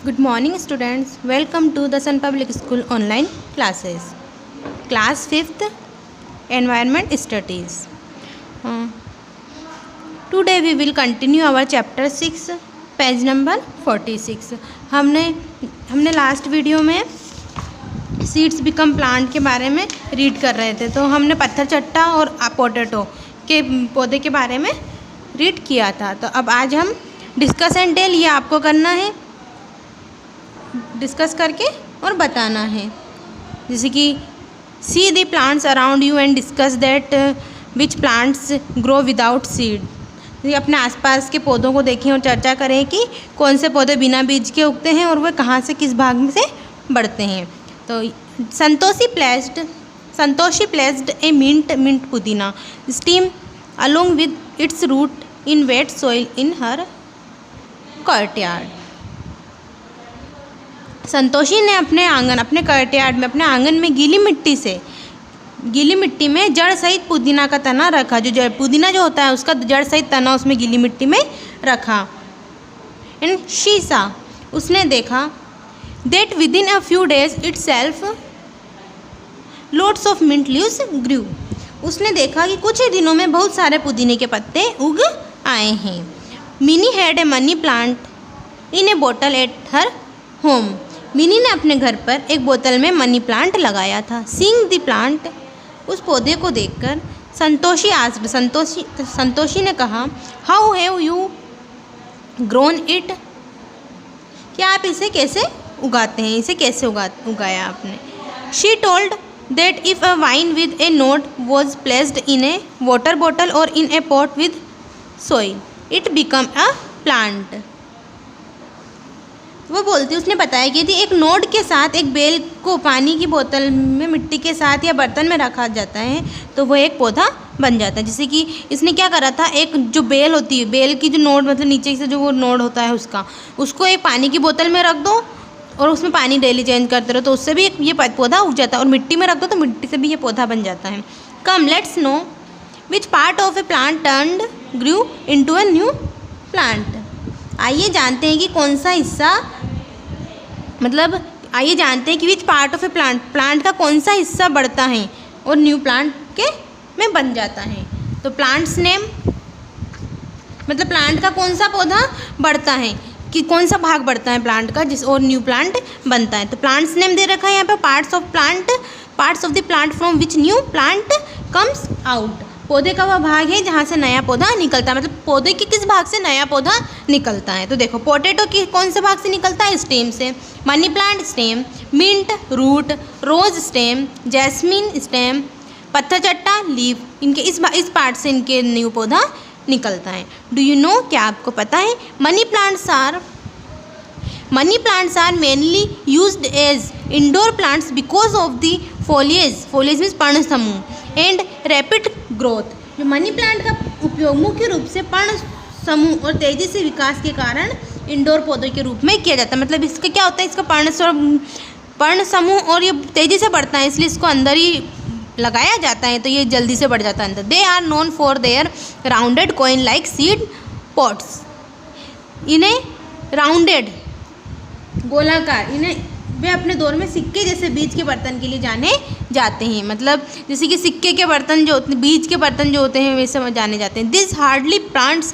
Good morning students, welcome to the Sun Public School online classes. Class 5th Environment Studies. Today we will continue our chapter 6, page number 46. हमने last video में seeds become plant के बारे में read कर रहे थे, तो हमने पत्थर चट्टा और पोटैटो के पौधे के बारे में रीड किया था। तो अब आज हम डिस्कस एंड टेल, ये आपको करना है, डिस्कस करके और बताना है। जैसे कि see the plants around you and discuss that which plants grow without seed. अपने आसपास के पौधों को देखें और चर्चा करें कि कौन से पौधे बिना बीज के उगते हैं और वे कहाँ से किस भाग में से बढ़ते हैं। तो संतोषी प्लेस्ड ए मिंट पुदीना stem along with its root in wet soil in her courtyard। Santoshi ने अपने कर्टयार्ड में, अपने आंगन में गीली मिट्टी में जड़ सहित पुदीना का तना रखा। पुदीना जो होता है उसका जड़ सहित तना उसमें गीली मिट्टी में रखा। एंड शी सा, उसने देखा, that within a few days itself loads of mint leaves grew. उसने देखा कि कुछ ही दिनों में बहुत सारे पुदीने के पत्ते उग आए हैं। Mini had a money plant in a बोतल एट हर होम। मिनी ने अपने घर पर एक बोतल में मनी प्लांट लगाया था। सीइंग द प्लांट, उस पौधे को देखकर संतोषी ने कहा, how have you grown it. क्या आप इसे कैसे उगाते हैं, इसे कैसे उगाया आपने। She told that if a vine with a node was placed in a water bottle और in a pot with soil it become a plant. वो बोलती, उसने बताया कि यदि एक नोड के साथ एक बेल को पानी की बोतल में मिट्टी के साथ या बर्तन में रखा जाता है तो वो एक पौधा बन जाता है। जैसे कि इसने क्या करा था, एक जो बेल होती है, बेल की जो नोड मतलब नीचे से जो वो नोड होता है उसको एक पानी की बोतल में रख दो और उसमें पानी डेली चेंज करते रहो तो उससे भी ये पौधा उग जाता है। और मिट्टी में रख दो तो मिट्टी से भी ये पौधा बन जाता है। Come let's know which part of a plant turned grew into a new plant. आइए जानते हैं कि कौन सा हिस्सा, आइए जानते हैं कि विच पार्ट ऑफ ए प्लांट का कौन सा हिस्सा बढ़ता है और न्यू प्लांट के में बन जाता है। तो प्लांट्स नेम मतलब प्लांट का कौन सा पौधा बढ़ता है, कि कौन सा भाग बढ़ता है प्लांट का जिस और न्यू प्लांट बनता है। तो प्लांट्स नेम दे रखा है यहाँ पे, parts of the plant from which new plant comes out. पौधे का वह भाग है जहाँ से नया पौधा निकलता है, मतलब पौधे के किस भाग से नया पौधा निकलता है। तो देखो, पोटैटो की कौन से भाग से निकलता है, स्टेम से। Money plant stem, mint root, rose stem, jasmine stem, पत्थर चट्टा लीफ, इनके इस पार्ट से इनके न्यू पौधा निकलता है। डू यू नो, क्या आपको पता है, money plants are mainly used as indoor plants because of the foliage means पर्ण समूह एंड रैपिड ग्रोथ। जो मनी प्लांट का उपयोग मुख्य रूप से पर्ण समूह और तेज़ी से विकास के कारण इंडोर पौधों के रूप में किया जाता है। मतलब इसका क्या होता है, इसका पर्ण समूह और ये तेज़ी से बढ़ता है इसलिए इसको अंदर ही लगाया जाता है तो ये जल्दी से बढ़ जाता है अंदर। They are known for their rounded coin like seed pots. इन्हें राउंडेड गोलाकार, वे अपने दौर में सिक्के जैसे बीज के बर्तन के लिए जाने जाते हैं। मतलब जैसे कि सिक्के के बर्तन जो होते हैं, बीज के बर्तन जो होते हैं वैसे जाने जाते हैं। This hardly plants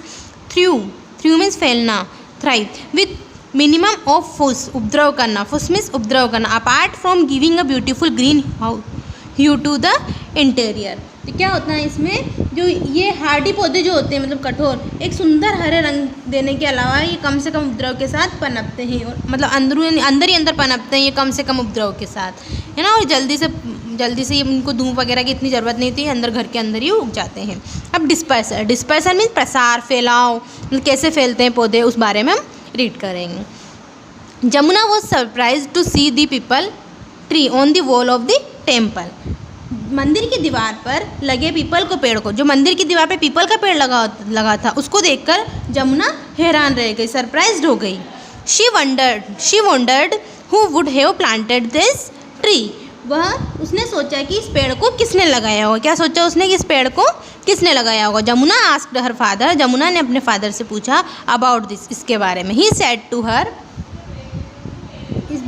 through means फैलना, thrive with minimum of fuss, उपद्रव करना, फुस मीन्स उपद्रव करना, apart from giving a beautiful green hue to the interior. तो क्या होता है इसमें, जो ये हार्डी पौधे जो होते हैं मतलब कठोर, एक सुंदर हरे रंग देने के अलावा ये कम से कम उपद्रव के साथ पनपते हैं, और मतलब अंदर ही अंदर पनपते हैं ये कम से कम उपद्रव के साथ, है ना। और जल्दी से इनको धूप वगैरह की इतनी ज़रूरत नहीं होती है, अंदर घर के अंदर ही उग जाते हैं। अब डिस्पर्सर मीन्स प्रसार, फैलाव, मतलब कैसे फैलते हैं पौधे, उस बारे में हम रीड करेंगे। Jamuna was surprise to see the peepal tree on the wall of the temple. मंदिर की दीवार पर लगे पीपल को पेड़ को, जो मंदिर की दीवार पे पीपल का पेड़ लगा था उसको देखकर जमुना हैरान रह गई, सरप्राइज्ड हो गई। She wandered who would have planted this tree. उसने सोचा कि इस पेड़ को किसने लगाया होगा। क्या सोचा उसने कि इस पेड़ को किसने लगाया होगा। Jamuna asked her father, Jamuna ने अपने फादर से पूछा अबाउट दिस, इसके बारे में। ही सेड टू हर,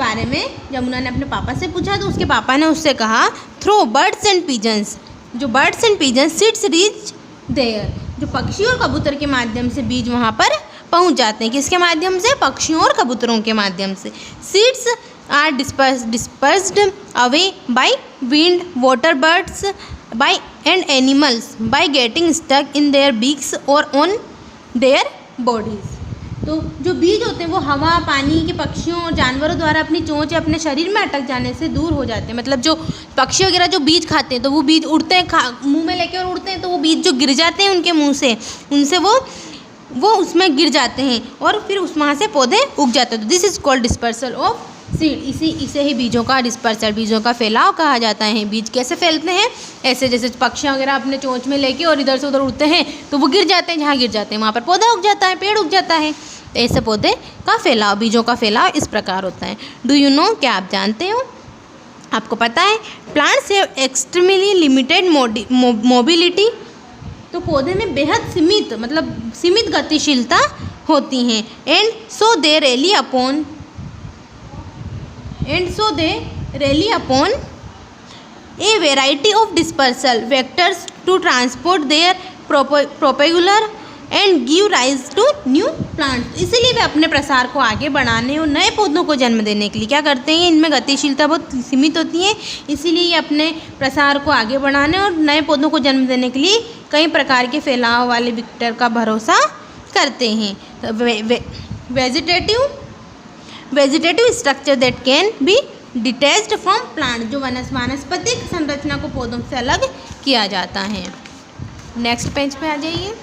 बारे में यमुना ने अपने पापा से पूछा तो उसके पापा ने उससे कहा थ्रो बर्ड्स एंड पिजन्स, जो birds and pigeons seeds reach there, जो पक्षी और कबूतर के माध्यम से बीज वहाँ पर पहुँच जाते हैं। किसके माध्यम से? पक्षियों और कबूतरों के माध्यम से। Seeds are dispersed away by wind, water birds by and animals by getting stuck in their beaks और ऑन देयर बॉडीज। तो जो बीज होते हैं वो हवा, पानी के पक्षियों और जानवरों द्वारा अपनी चोंच या अपने शरीर में अटक जाने से दूर हो जाते हैं। मतलब जो पक्षी वगैरह जो बीज खाते हैं तो वो बीज उड़ते हैं, मुंह में लेके और उड़ते हैं, तो वो बीज जो गिर जाते हैं उनके मुंह से, उनसे वो उसमें गिर जाते हैं और फिर उस वहाँ से पौधे उग जाते हैं। तो this is called dispersal of seed. इसे ही बीजों का डिस्पर्सल, बीजों का फैलाव कहा जाता है। बीज कैसे फैलते हैं? ऐसे जैसे पक्षी वगैरह अपने चोंच में लेके और इधर से उधर उड़ते हैं तो वो गिर जाते हैं, जहाँ गिर जाते हैं वहाँ पर पौधा उग जाता है, पेड़ उग जाता है। तो ऐसे पौधे का फैलाव, बीजों का फैलाव इस प्रकार होता है। डू यू नो, क्या आप जानते हो, आपको पता है plants have extremely limited mobility, तो पौधे में बेहद सीमित, मतलब सीमित गतिशीलता होती हैं। And so they rely upon a variety of dispersal vectors to transport their propagules and give rise to new plants. इसीलिए वे अपने प्रसार को आगे बढ़ाने और नए पौधों को जन्म देने के लिए क्या करते हैं? इनमें गतिशीलता बहुत सीमित होती है, इसीलिए ये अपने प्रसार को आगे बढ़ाने और नए पौधों को जन्म देने के लिए कई प्रकार के फैलाव वाले वेक्टर का भरोसा करते हैं। Vegetative structure that can be detached from plant, जो वानस्पतिक संरचना को पौधों से अलग किया जाता है। नेक्स्ट पेज पे आ जाइए।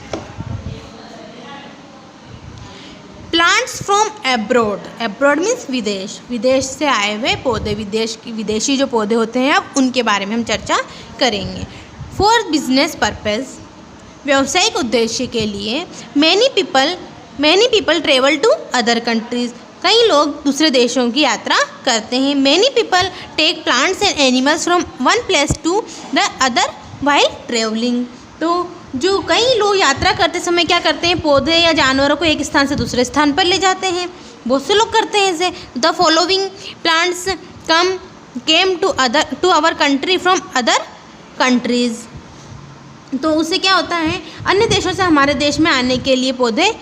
Plants from abroad, abroad means विदेश, विदेश से आए हुए पौधे, विदेशी जो पौधे होते हैं अब उनके बारे में हम चर्चा करेंगे। फॉर बिजनेस पर्पज, व्यावसायिक उद्देश्य के लिए many people travel to other countries, कई लोग दूसरे देशों की यात्रा करते हैं। Many people take plants and animals from one place to the other while travelling, तो जो कई लोग यात्रा करते समय क्या करते हैं? पौधे या जानवरों को एक स्थान से दूसरे स्थान पर ले जाते हैं। बहुत से लोग करते हैं इसे। The following plants came to our country from other countries, तो उससे क्या होता है? अन्य देशों से हमारे देश में आने के लिए पौधे,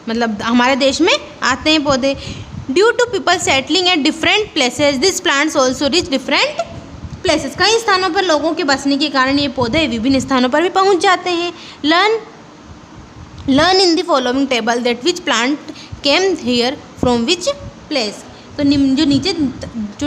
मतलब हमारे देश में आते हैं पौधे। Due to people settling at different places, this plants also reach different places, कई स्थानों पर लोगों के बसने के कारण ये पौधे विभिन्न स्थानों पर भी पहुंच जाते हैं। Learn in the following table that which plant came here from which place, तो जो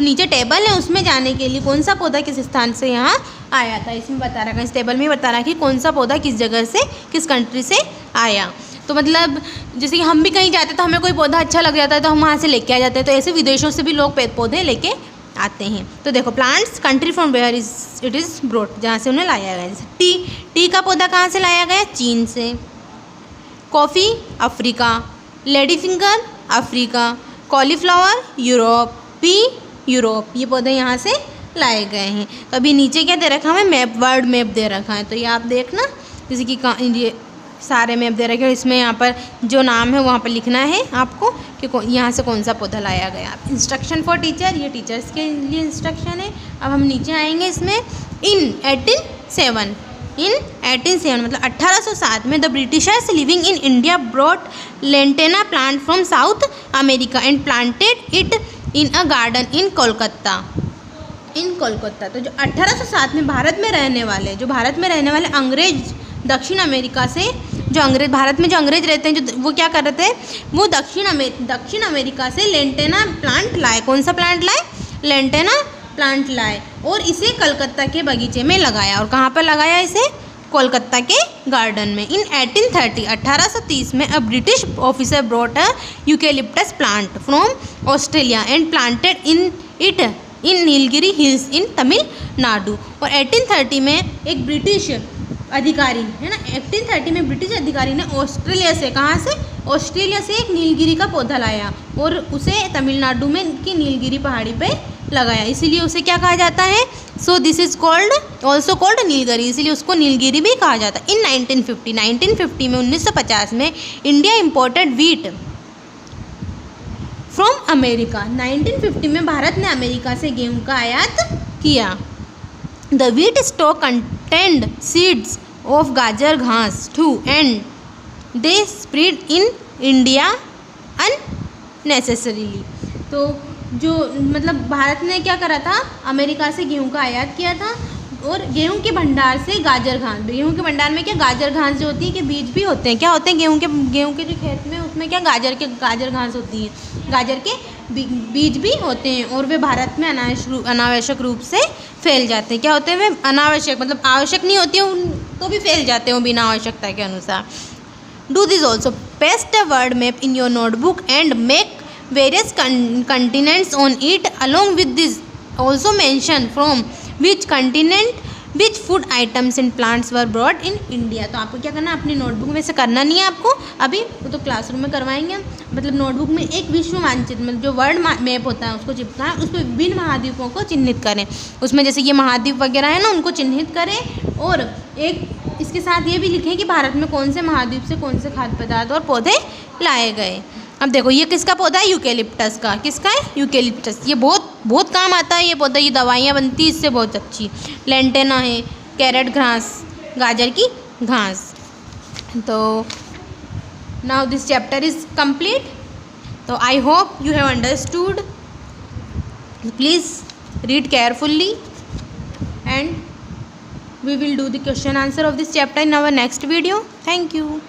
नीचे टेबल है उसमें जाने के लिए कौन सा पौधा किस स्थान से यहाँ आया था, इसमें बता रखा है, इस टेबल में बता रहा है कि कौन सा पौधा किस जगह से, किस कंट्री से आया। तो मतलब जैसे कि हम भी कहीं जाते तो हमें कोई पौधा अच्छा लग जाता है तो हम वहाँ से लेके आ जाते हैं, तो ऐसे विदेशों से भी लोग पौधे लेके आते हैं। तो देखो plants country from where it is brought, जहाँ से उन्हें लाया गया। जैसे टी का पौधा कहाँ से लाया गया? चीन से। Coffee Africa, lady finger Africa, cauliflower Europe, P Europe, ये पौधे यहाँ से लाए गए हैं। तो अभी नीचे क्या दे रखा है? मैप, वर्ड मैप दे रखा है, तो ये आप देखना, जैसे कि ये सारे मैप दे रखे हैं, इसमें यहाँ पर जो नाम है वहाँ पर लिखना है आपको कि यहाँ से कौन सा पौधा लाया गया। इंस्ट्रक्शन फॉर टीचर, ये टीचर्स के लिए इंस्ट्रक्शन है। अब हम नीचे आएंगे इसमें। इन 1807 मतलब 1807 में the Britishers living in India brought lantana plant from south America and planted it in a garden इन कोलकाता। तो जो 1807 में भारत में रहने वाले अंग्रेज दक्षिण अमेरिका से, भारत में जो अंग्रेज रहते हैं, जो वो क्या कर रहे थे? वो दक्षिण अमेरिका से लेंटेना प्लांट लाए। कौन सा प्लांट लाए? लेंटेना प्लांट लाए और इसे कलकत्ता के बगीचे में लगाया। और कहाँ पर लगाया इसे? कोलकाता के गार्डन में। इन 1830 में a British officer brought a eucalyptus plant from Australia and planted in Nilgiri hills in Tamil Nadu. और 1830 में एक ब्रिटिश अधिकारी है ना, 1830 में ब्रिटिश अधिकारी ने ऑस्ट्रेलिया से, कहाँ से? ऑस्ट्रेलिया से एक नीलगिरी का पौधा लाया और उसे तमिलनाडु में की नीलगिरी पहाड़ी पे लगाया, इसीलिए उसे क्या कहा जाता है? So this is also called Nilgiri, इसीलिए उसको नीलगिरी भी कहा जाता है। इन 1950 में 1950 में India imported wheat from America. 1950 में भारत ने अमेरिका से गेहूं का आयात किया। The wheat stock contained seeds of gajar ghas too and they spread in India unnecessarily. तो जो मतलब भारत ने क्या करा था, अमेरिका से गेहूं का आयात किया था और गेहूं के भंडार से गाजर घास, गेहूं के भंडार में क्या गाजर घास जो होती है कि बीज भी होते हैं, क्या होते हैं गेहूं के जो खेत में उसमें क्या गाजर घास होती है, गाजर के बीज भी होते हैं और वे भारत में अनावश्यक रूप से फैल जाते हैं। क्या होते हैं वे अनावश्यक, मतलब आवश्यक नहीं होती है तो भी फैल जाते हैं बिना आवश्यकता के अनुसार। Do this also, paste a word map in your notebook and make various continents on it. Along with this also mention from which continent which food items and plants were brought in India। तो आपको क्या करना है, अपनी notebook में से करना नहीं है आपको अभी, वो तो क्लासरूम में करवाएंगे। मतलब नोटबुक में एक विश्व मानचित्र, मतलब जो वर्ल्ड मैप होता है उसको चिपकाएं, उस पर विभिन्न महाद्वीपों को चिन्हित करें। उसमें जैसे ये महाद्वीप वगैरह है ना, उनको चिन्हित करें और एक इसके साथ ये भी लिखें कि भारत में कौन से महाद्वीप से कौन से खाद्य पदार्थ और पौधे लाए गए। अब देखो ये किसका पौधा है, यूकेलिप्टस का। किसका है, यूकेलिप्टस। ये बहुत काम आता है ये पौधा, ये दवाइयाँ बनती है इससे बहुत अच्छी। लेंटेना है, कैरेट घास, गाजर की घास। तो now this chapter is complete. तो I hope you have understood. Please read carefully and we will do the question answer of this chapter in our next video. Thank you.